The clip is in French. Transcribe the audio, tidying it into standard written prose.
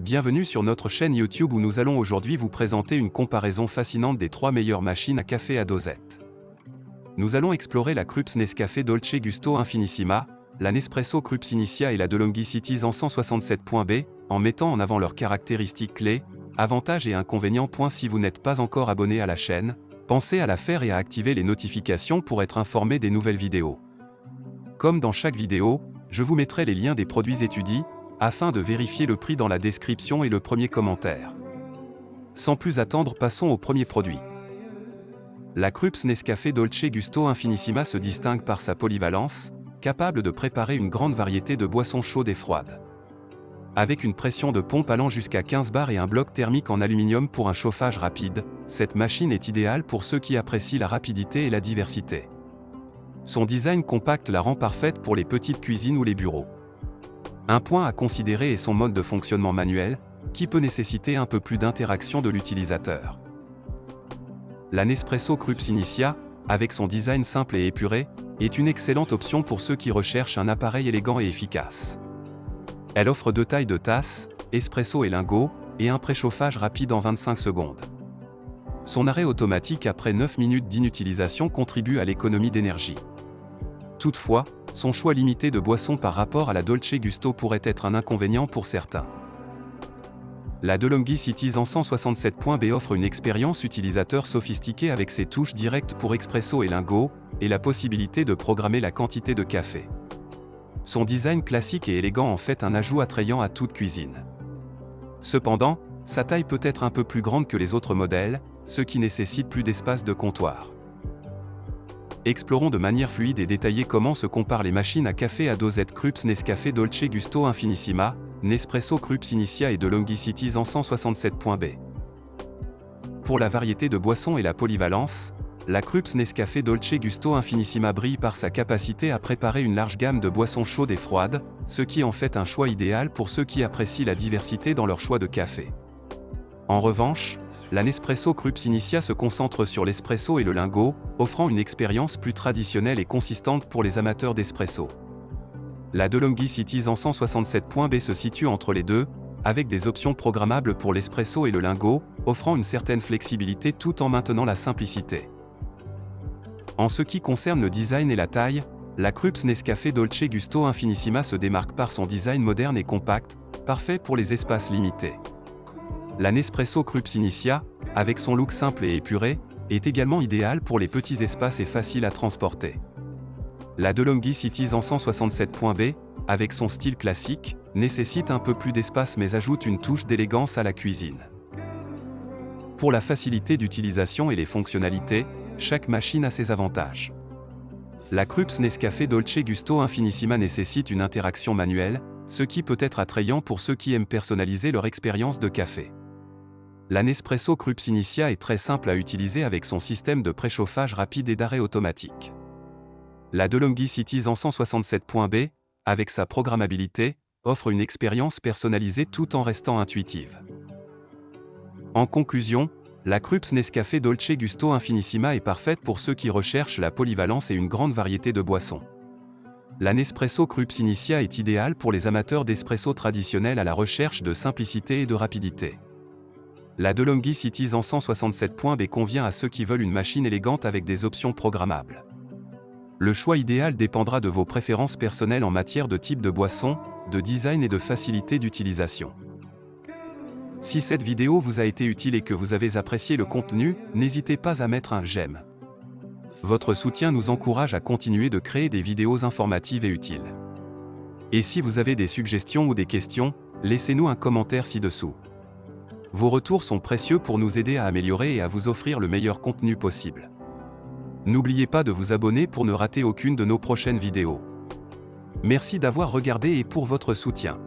Bienvenue sur notre chaîne YouTube où nous allons aujourd'hui vous présenter une comparaison fascinante des 3 meilleures machines à café à dosette. Nous allons explorer la Krups Nescafé Dolce Gusto Infinissima, la Nespresso Krups Initia et la DeLonghi Citizen 167.b, en mettant en avant leurs caractéristiques clés, avantages et inconvénients. Si vous n'êtes pas encore abonné à la chaîne, pensez à la faire et à activer les notifications pour être informé des nouvelles vidéos. Comme dans chaque vidéo, je vous mettrai les liens des produits étudiés, afin de vérifier le prix dans la description et le premier commentaire. Sans plus attendre, passons au premier produit. La Krups Nescafé Dolce Gusto Infinissima se distingue par sa polyvalence, capable de préparer une grande variété de boissons chaudes et froides. Avec une pression de pompe allant jusqu'à 15 bars et un bloc thermique en aluminium pour un chauffage rapide, cette machine est idéale pour ceux qui apprécient la rapidité et la diversité. Son design compact la rend parfaite pour les petites cuisines ou les bureaux. Un point à considérer est son mode de fonctionnement manuel, qui peut nécessiter un peu plus d'interaction de l'utilisateur. La Nespresso Krups Initia, avec son design simple et épuré, est une excellente option pour ceux qui recherchent un appareil élégant et efficace. Elle offre 2 tailles de tasses, espresso et lingot, et un préchauffage rapide en 25 secondes. Son arrêt automatique après 9 minutes d'inutilisation contribue à l'économie d'énergie. Toutefois, son choix limité de boissons par rapport à la Dolce Gusto pourrait être un inconvénient pour certains. La DeLonghi Citizen 167.b offre une expérience utilisateur sophistiquée avec ses touches directes pour espresso et lingot, et la possibilité de programmer la quantité de café. Son design classique et élégant en fait un ajout attrayant à toute cuisine. Cependant, sa taille peut être un peu plus grande que les autres modèles, ce qui nécessite plus d'espace de comptoir. Explorons de manière fluide et détaillée comment se comparent les machines à café à dosette Krups Nescafé Dolce Gusto Infinissima, Nespresso Krups Initia et DeLonghi Citizen 167.b. Pour la variété de boissons et la polyvalence, la Krups Nescafé Dolce Gusto Infinissima brille par sa capacité à préparer une large gamme de boissons chaudes et froides, ce qui en fait un choix idéal pour ceux qui apprécient la diversité dans leur choix de café. En revanche, la Nespresso Krups Initia se concentre sur l'espresso et le lingot, offrant une expérience plus traditionnelle et consistante pour les amateurs d'espresso. La DeLonghi Citizen 167.b se situe entre les deux, avec des options programmables pour l'espresso et le lingot, offrant une certaine flexibilité tout en maintenant la simplicité. En ce qui concerne le design et la taille, la Krups Nescafé Dolce Gusto Infinissima se démarque par son design moderne et compact, parfait pour les espaces limités. La Nespresso Krups Initia, avec son look simple et épuré, est également idéale pour les petits espaces et facile à transporter. La DeLonghi Citizen 167.b, avec son style classique, nécessite un peu plus d'espace mais ajoute une touche d'élégance à la cuisine. Pour la facilité d'utilisation et les fonctionnalités, chaque machine a ses avantages. La Krups Nescafé Dolce Gusto Infinissima nécessite une interaction manuelle, ce qui peut être attrayant pour ceux qui aiment personnaliser leur expérience de café. La Nespresso Krups Initia est très simple à utiliser avec son système de préchauffage rapide et d'arrêt automatique. La DeLonghi Citizen 167.b, avec sa programmabilité, offre une expérience personnalisée tout en restant intuitive. En conclusion, la Krups Nescafé Dolce Gusto Infinissima est parfaite pour ceux qui recherchent la polyvalence et une grande variété de boissons. La Nespresso Krups Initia est idéale pour les amateurs d'espresso traditionnels à la recherche de simplicité et de rapidité. La DeLonghi Citizen 167.b convient à ceux qui veulent une machine élégante avec des options programmables. Le choix idéal dépendra de vos préférences personnelles en matière de type de boisson, de design et de facilité d'utilisation. Si cette vidéo vous a été utile et que vous avez apprécié le contenu, n'hésitez pas à mettre un j'aime. Votre soutien nous encourage à continuer de créer des vidéos informatives et utiles. Et si vous avez des suggestions ou des questions, laissez-nous un commentaire ci-dessous. Vos retours sont précieux pour nous aider à améliorer et à vous offrir le meilleur contenu possible. N'oubliez pas de vous abonner pour ne rater aucune de nos prochaines vidéos. Merci d'avoir regardé et pour votre soutien.